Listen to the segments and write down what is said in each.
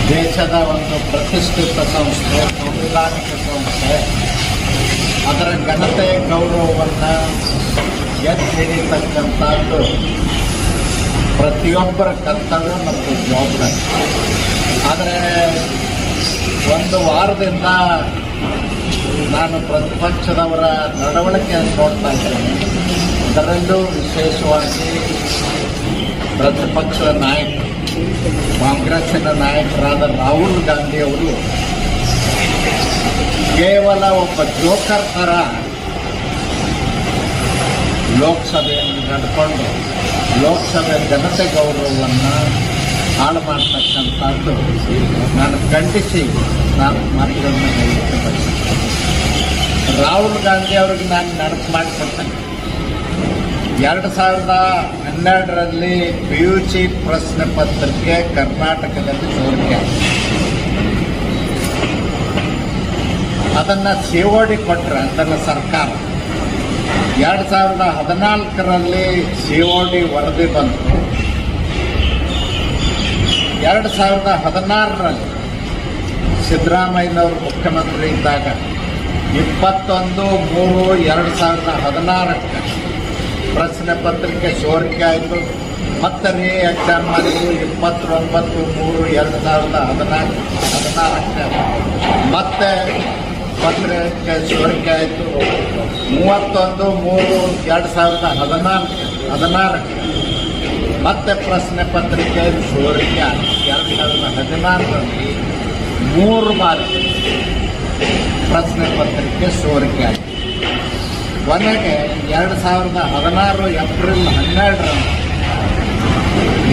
ದೇಶದ ಒಂದು ಪ್ರತಿಷ್ಠಿತ ಸಂಸ್ಥೆ, ಸಂವಿಧಾನಿಕ ಸಂಸ್ಥೆ, ಅದರ ಘನತೆ ಗೌರವವನ್ನು ಎತ್ತಿ ಹಿಡಿತಕ್ಕಂಥದ್ದು ಪ್ರತಿಯೊಬ್ಬರ ಕರ್ತವ್ಯ ಮತ್ತು ಜವಾಬ್ದಾರಿ. ಆದರೆ ಒಂದು ವಾರದಿಂದ ನಾನು ಪ್ರತಿಪಕ್ಷದವರ ನಡವಳಿಕೆಯನ್ನು ನೋಡ್ತಾ ಇದ್ದೇನೆ. ಅದರಲ್ಲೂ ವಿಶೇಷವಾಗಿ ಪ್ರತಿಪಕ್ಷದ ನಾಯಕ, ಕಾಂಗ್ರೆಸ್ಸಿನ ನಾಯಕರಾದ ರಾಹುಲ್ ಗಾಂಧಿ ಅವರು ಕೇವಲ ಒಬ್ಬ ಜೋಕರ್ ಥರ ಲೋಕಸಭೆಯನ್ನು ನಡ್ಕೊಂಡು ಲೋಕಸಭೆ ಜನತೆ ಗೌರವವನ್ನು ಹಾಳು ಮಾಡ್ತಕ್ಕಂಥದ್ದು ನಾನು ಖಂಡಿಸಿ ನಾನು ಮಾತುಗಳನ್ನು ಹೇಳಲಿಕ್ಕೆ ಬಯಸುತ್ತೇನೆ. ರಾಹುಲ್ ಗಾಂಧಿ ಅವ್ರಿಗೆ ನಾನು ನೆನಪು ಮಾಡಿಕೊಡ್ತೇನೆ. 2012ರಲ್ಲಿ PUC ಪ್ರಶ್ನೆ ಪತ್ರಿಕೆ ಕರ್ನಾಟಕದಲ್ಲಿ ಸೋರಿಕೆ, ಅದನ್ನು COD ಕೊಟ್ಟರೆ ಅದನ್ನು ಸರ್ಕಾರ. 2014ರಲ್ಲಿ COD ವರದಿ ಬಂತು. 2016ರಲ್ಲಿ ಸಿದ್ದರಾಮಯ್ಯನವರು ಮುಖ್ಯಮಂತ್ರಿ ಇದ್ದಾಗ 21/3/2016 ಪ್ರಶ್ನೆ ಪತ್ರಿಕೆ ಸೋರಿಕೆ ಆಯಿತು. ಮತ್ತೆ ಎಕ್ಸಾಮ್ ಮಾಡಿದ್ರು 29/3/2016 ಮತ್ತೆ ಪತ್ರಿಕೆ ಸೋರಿಕೆ ಆಯಿತು. 31/3/2016 ಮತ್ತೆ ಪ್ರಶ್ನೆ ಪತ್ರಿಕೆ ಸೋರಿಕೆ ಆಯಿತು. 2016ರಲ್ಲಿ 3 ಬಾರಿ ಪ್ರಶ್ನೆ ಪತ್ರಿಕೆ ಸೋರಿಕೆ ಆಯಿತು. ಕೊನೆಗೆ 2016 ಏಪ್ರಿಲ್ 12ರಂದು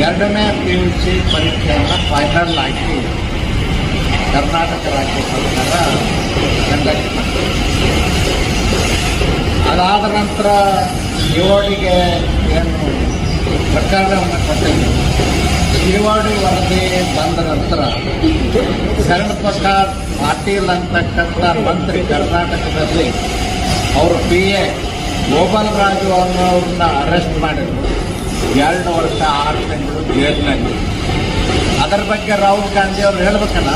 2ನೇ PUC ಪರೀಕ್ಷೆಯನ್ನು ಫೈನಲ್ ಆಗಿ ಕರ್ನಾಟಕ ರಾಜ್ಯ ಸರ್ಕಾರ ಕಂಡಕ್ಟ್ ಮಾಡಿದೆ. ಅದಾದ ನಂತರ CODಗೆ ಏನು ಪ್ರಕರಣವನ್ನು ಕೊಟ್ಟಿದ್ದು, COD ವರದಿ ಬಂದ ನಂತರ ಶರಣ್ ಪ್ರಕಾಶ್ ಪಾಟೀಲ್ ಅಂತಕ್ಕಂಥ ಮಂತ್ರಿ ಕರ್ನಾಟಕದಲ್ಲಿ ಅವರು PA ಗೋಪಾಲ್ ರಾಜು ಅನ್ನೋರನ್ನ ಅರೆಸ್ಟ್ ಮಾಡಿದ್ರು. 2 ವರ್ಷ 6 ತಿಂಗಳು ಜೈಲಿನಲ್ಲಿ. ಅದರ ಬಗ್ಗೆ ರಾಹುಲ್ ಗಾಂಧಿ ಅವರು ಹೇಳ್ಬೇಕಲ್ಲ,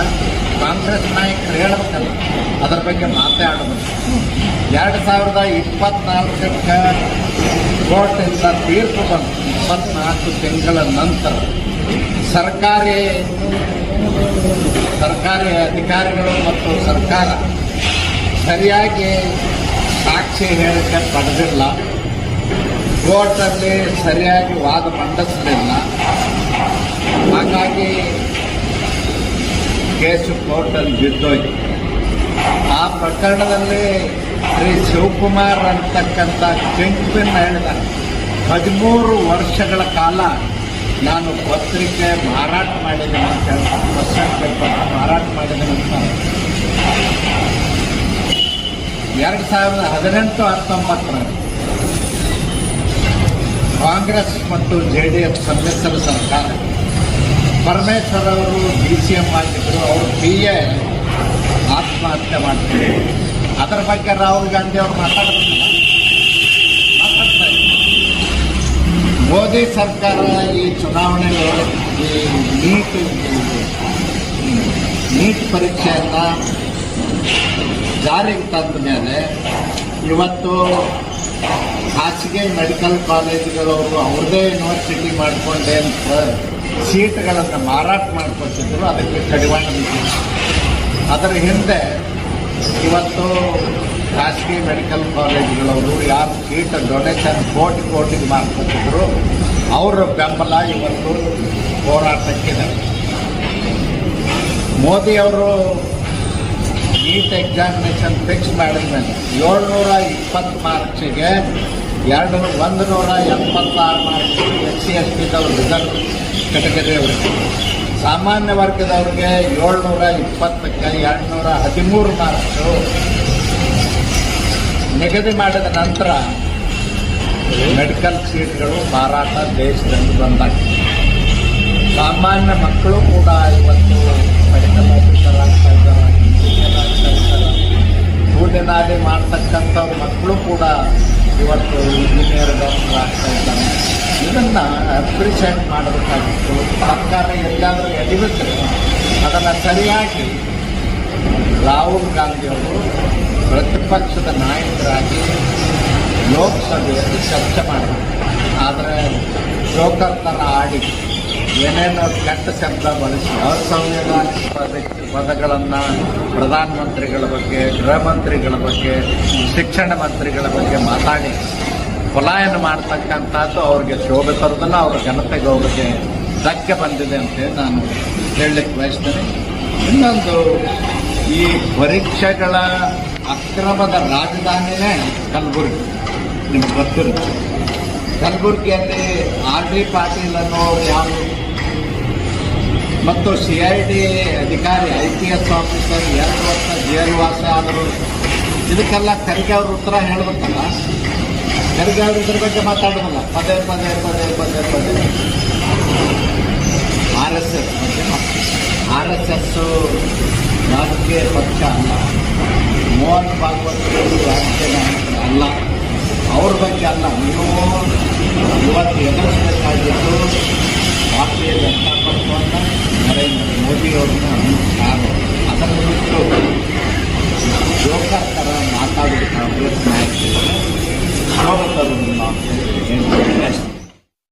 ಕಾಂಗ್ರೆಸ್ ನಾಯಕರು ಹೇಳ್ಬೇಕಲ್ಲ, ಅದರ ಬಗ್ಗೆ ಮಾತಾಡಬೇಕು. 2024ಕ್ಕೆ ಕೋರ್ಟಿಂದ ತೀರ್ಪು ಬಂತು. 24 ತಿಂಗಳ ನಂತರ ಸರ್ಕಾರಿ ಅಧಿಕಾರಿಗಳು ಮತ್ತು ಸರ್ಕಾರ ಸರಿಯಾಗಿ ಸಾಕ್ಷಿ ಹೇಳಿಕೆ ಪಡೆದಿಲ್ಲ, ಕೋರ್ಟಲ್ಲಿ ಸರಿಯಾಗಿ ವಾದ ಮಂಡಿಸಲಿಲ್ಲ. ಹಾಗಾಗಿ ಕೇಸು ಕೋರ್ಟಲ್ಲಿ ಬಿದ್ದೋಯ್ತು. ಆ ಪ್ರಕರಣದಲ್ಲಿ ಶ್ರೀ ಶಿವಕುಮಾರ್ ಅಂತಕ್ಕಂಥ ಕಿಂಗ್ಪಿನ್ ಹೇಳಿದ 13 ವರ್ಷಗಳ ಕಾಲ ನಾನು ಪತ್ರಿಕೆ ಮಾರಾಟ ಮಾಡಿದ್ದೇನೆ ಅಂತ ಹೇಳ್ತಾರೆ. ಕ್ವಶನ್ ಪೇಪರ್ ಮಾರಾಟ ಮಾಡಿದ್ದೇನೆ ಅಂತ 2018-19 ಕಾಂಗ್ರೆಸ್ ಮತ್ತು JDS ಸಮ್ಮಿಶ್ರ ಸರ್ಕಾರ, ಪರಮೇಶ್ವರ್ ಅವರು DCM ಆಗಿದ್ದರು. ಅವರು PA ಆತ್ಮಹತ್ಯೆ ಮಾಡ್ತಾರೆ. ಅದರ ಬಗ್ಗೆ ರಾಹುಲ್ ಗಾಂಧಿ ಅವರು ಮಾತಾಡ್ತಾ ಮೋದಿ ಸರ್ಕಾರ ಈ ಚುನಾವಣೆಗಳು ಈ ನೀಟ್ ಪರೀಕ್ಷೆಯನ್ನು ಜಾರಿಗೆ ತಂದ ಮೇಲೆ ಇವತ್ತು ಖಾಸಗಿ ಮೆಡಿಕಲ್ ಕಾಲೇಜುಗಳವರು ಅವ್ರದ್ದೇ ಯೂನಿವರ್ಸಿಟಿ ಮಾಡಿಕೊಂಡೆ ಅಂತ ಸೀಟ್ಗಳನ್ನು ಮಾರಾಟ ಮಾಡಿಕೊಟ್ಟಿದ್ರು. ಅದಕ್ಕೆ ಕಡಿವಾಣ ಬಿದ್ದಿದೆ. ಅದರ ಹಿಂದೆ ಇವತ್ತು ಖಾಸಗಿ ಮೆಡಿಕಲ್ ಕಾಲೇಜುಗಳವರು ಯಾರು ಸೀಟ್ ಡೊನೇಷನ್ ಕೋಟಿಗೆ ಮಾಡಿಕೊಟ್ಟಿದ್ರು ಅವರ ಬೆಂಬಲ ಇವತ್ತು ಹೋರಾಟಕ್ಕಿದೆ. ಮೋದಿಯವರು ನೀಟ್ ಎಕ್ಸಾಮಿನೇಷನ್ ಫಿಕ್ಸ್ ಮಾಡಿದ ಮೇಲೆ 720 ಮಾರ್ಕ್ಸಿಗೆ 176 ಮಾರ್ಕ್ಸ್ SC/STದವರು ರಿಸರ್ವ್ ಕೆಟಗರಿ ಅವರಿಗೆ, ಸಾಮಾನ್ಯ ವರ್ಗದವ್ರಿಗೆ 720ಕ್ಕೆ 213 ಮಾರ್ಕ್ಸು ನಿಗದಿ ಮಾಡಿದ ನಂತರ ಮೆಡಿಕಲ್ ಸೀಟ್ಗಳು ಮಾರಾಟ ದೇಶದಲ್ಲಿ ಬಂದಾಗ ಸಾಮಾನ್ಯ ಮಕ್ಕಳು ಕೂಡ ಇವತ್ತು ಮೆಡಿಕಲ್ ಆಫೀಸರ್ ಆಗ್ತಾ ಇದ್ದಾರೆ, ಇಂಜಿನಿಯರ್ ಆಗ್ತಾ ನಾಡಿನಾಡಿ ಮಾಡ್ತಕ್ಕಂಥ ಮಕ್ಕಳು ಕೂಡ ಇವತ್ತು ಇಂಜಿನಿಯರ್ ಡಾಕ್ಟರ್ ಆಗ್ತಾ ಇದ್ದಾರೆ. ಇದನ್ನು ಅಪ್ರಿಷಿಯೇಟ್ ಮಾಡಬೇಕಾಗಿತ್ತು. ಸರ್ಕಾರ ಎಲ್ಲಾದರೂ ಎಡಿಬಿಟ್ರೆ ಅದನ್ನು ಸರಿಯಾಗಿ ರಾಹುಲ್ ಗಾಂಧಿಯವರು ಪ್ರತಿಪಕ್ಷದ ನಾಯಕರಾಗಿ ಲೋಕಸಭೆಯಲ್ಲಿ ಚರ್ಚೆ ಮಾಡಬೇಕು. ಆದರೆ ಜೋಕರ್ತನ ಆಡಿ ಏನೇನೋ ಕೆಟ್ಟ ಶಬ್ದ ಬಳಸಿ ಅಸಂವಿಧಾನಿಕ ಪದಗಳನ್ನು ಪ್ರಧಾನಮಂತ್ರಿಗಳ ಬಗ್ಗೆ, ಗೃಹ ಮಂತ್ರಿಗಳ ಬಗ್ಗೆ, ಶಿಕ್ಷಣ ಮಂತ್ರಿಗಳ ಬಗ್ಗೆ ಮಾತಾಡಿ ಪಲಾಯನ ಮಾಡ್ತಕ್ಕಂಥದ್ದು ಅವ್ರಿಗೆ ಶೋಭೆ ತರೋದನ್ನ ಅವ್ರ ಜನತೆಗೆ ಅವ್ರಿಗೆ ಧಕ್ಕೆ ಬಂದಿದೆ ಅಂತೇಳಿ ನಾನು ಹೇಳಲಿಕ್ಕೆ ಬಯಸ್ತೇನೆ. ಇನ್ನೊಂದು, ಈ ಪರೀಕ್ಷೆಗಳ ಅಕ್ರಮದ ರಾಜಧಾನಿನೇ ಕಲಬುರಗಿ. ನಿಮ್ಗೆ ಗೊತ್ತಿರುತ್ತೆ, ಕಲಬುರಗಿಯಲ್ಲಿ R.D. ಪಾಟೀಲ್ ಅನ್ನೋರು ಯಾರು ಮತ್ತು CID ಅಧಿಕಾರಿ IPS ಆಫೀಸರ್ 2 ವರ್ಷ ಜೈಲುವಾಸ ಆದರು. ಇದಕ್ಕೆಲ್ಲ ಖರ್ಗೆ ಅವ್ರ ಉತ್ತರ ಹೇಳ್ಬೇಕಲ್ಲ. ಖರ್ಗೆ ಅವರು ಇದ್ರ ಬಗ್ಗೆ ಮಾತಾಡೋದಲ್ಲ, ಪದೇ ಪದೇ ಪದೇ ಪದೇ ಪದೇ RSS ಬಗ್ಗೆ. RSS ರಾಜಕೀಯ ಪಕ್ಷ ಅಲ್ಲ. ಮೋಹನ್ ಭಾಗವತ್ ರಾಜಕೀಯ ನಾಯಕರು.